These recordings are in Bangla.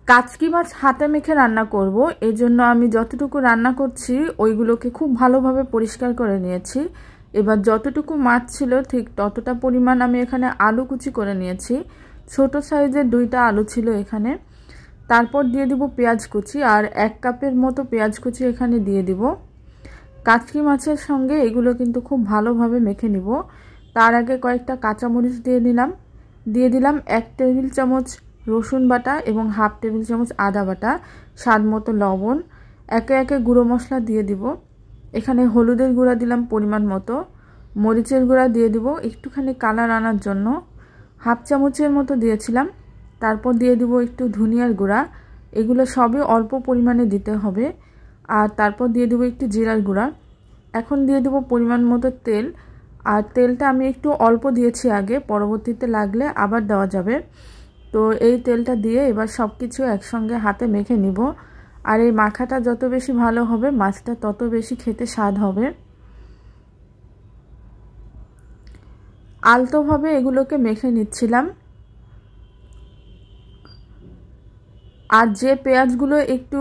কাচকি মাছ হাতে মেখে রান্না করব, এজন্য আমি যতটুকু রান্না করছি ওইগুলোকে খুব ভালোভাবে পরিষ্কার করে নিয়েছি। এবার যতটুকু মাছ ছিল ঠিক ততটা পরিমাণ আমি এখানে আলু কুচি করে নিয়েছি। ছোট সাইজের 2টা আলু ছিল এখানে। তারপর দিয়ে দিব পেঁয়াজ কুচি, আর 1 কাপের মতো পেঁয়াজ কুচি এখানে দিয়ে দিব। কাচকি মাছের সঙ্গে এগুলো কিন্তু খুব ভালোভাবে মেখে নিব। তার আগে কয়েকটা কাঁচামরিচ দিয়ে দিলাম 1 টেবিল চামচ রসুন বাটা এবং 1/2 টেবিল চামচ আদা বাটা, স্বাদ মতো লবণ। একে একে গুঁড়ো মশলা দিয়ে দিব। এখানে হলুদের গুঁড়া দিলাম পরিমাণ মতো, মরিচের গুঁড়া দিয়ে দিব একটুখানি কালার আনার জন্য, 1/2 চামচের মতো দিয়েছিলাম। তারপর দিয়ে দিব একটু ধনিয়ার গুঁড়া। এগুলো সবই অল্প পরিমাণে দিতে হবে। আর তারপর দিয়ে দিব একটু জিরার গুঁড়া। এখন দিয়ে দিব পরিমাণ মতো তেল, আর তেলটা আমি একটু অল্প দিয়েছি আগে, পরবর্তীতে লাগলে আবার দেওয়া যাবে। তো এই তেলটা দিয়ে এবার সব কিছু একসঙ্গে হাতে মেখে নিব। আর এই মাখাটা যত বেশি ভালো হবে মাছটা তত বেশি খেতে স্বাদ হবে। আলতোভাবে এগুলোকে মেখে নিচ্ছিলাম। আর যে পেঁয়াজগুলো একটু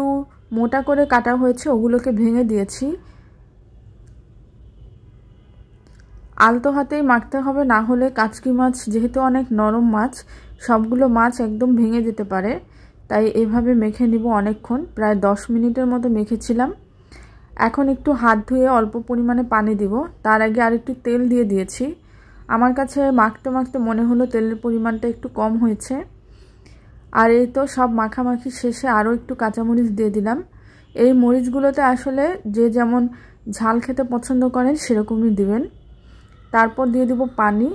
মোটা করে কাটা হয়েছে ওগুলোকে ভেঙে দিয়েছি। আলতো হাতেই মাখতে হবে, না হলে কাচকি মাছ যেহেতু অনেক নরম মাছ, সবগুলো মাছ একদম ভেঙে যেতে পারে। তাই এভাবে মেখে নিব অনেকক্ষণ, প্রায় 10 মিনিটের মতো মেখেছিলাম। এখন একটু হাত ধুয়ে অল্প পরিমাণে পানি দিব। তার আগে আর একটু তেল দিয়ে দিয়েছি। আমার কাছে মাখতে মাখতে মনে হলো তেলের পরিমাণটা একটু কম হয়েছে। আর এই তো সব মাখামাখি শেষে আরও একটু কাঁচামরিচ দিয়ে দিলাম। এই মরিচগুলোতে আসলে যে যেমন ঝাল খেতে পছন্দ করেন সেরকমই দিবেন। তারপর দিয়ে দিব পানি,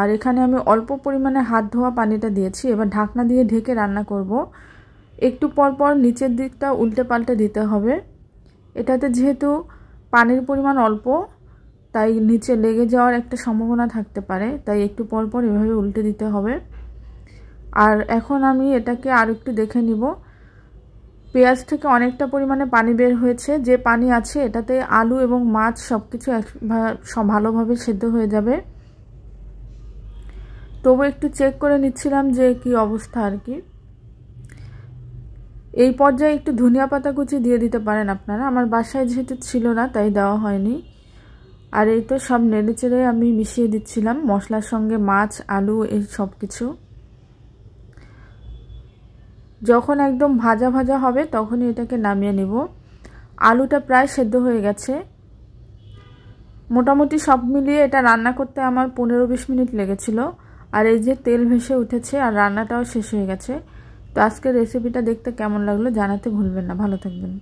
আর এখানে আমি অল্প পরিমাণে হাত ধোয়া পানিটা দিয়েছি। এবার ঢাকনা দিয়ে ঢেকে রান্না করব। একটু পর পর নিচের দিকটা উল্টে পাল্টে দিতে হবে। এটাতে যেহেতু পানির পরিমাণ অল্প, তাই নিচে লেগে যাওয়ার একটা সম্ভাবনা থাকতে পারে, তাই একটু পর পর এভাবে উল্টে দিতে হবে। আর এখন আমি এটাকে আর একটু দেখে নিব। পেঁয়াজ থেকে অনেকটা পরিমাণে পানি বের হয়েছে। যে পানি আছে এটাতে আলু এবং মাছ সব কিছু ভালোভাবে সেদ্ধ হয়ে যাবে। তবু একটু চেক করে নিচ্ছিলাম যে কি অবস্থা আর কি। এই পর্যায়ে একটু ধনিয়া পাতা কুচি দিয়ে দিতে পারেন আপনারা। আমার বাসায় যেহেতু ছিল না তাই দেওয়া হয়নি। আর এই তো সব নেড়েচেড়ে আমি মিশিয়ে দিচ্ছিলাম মশলার সঙ্গে মাছ, আলু, এই সব কিছু। যখন একদম ভাজা ভাজা হবে তখনই এটাকে নামিয়ে নেব। আলুটা প্রায় সেদ্ধ হয়ে গেছে। মোটামুটি সব মিলিয়ে এটা রান্না করতে আমার 15-20 মিনিট লেগেছিল। আর এই যে তেল ভেসে উঠেছে আর রান্নাটাও শেষ হয়ে গেছে। তো আজকের রেসিপিটা দেখতে কেমন লাগলো জানাতে ভুলবেন না। ভালো থাকবেন।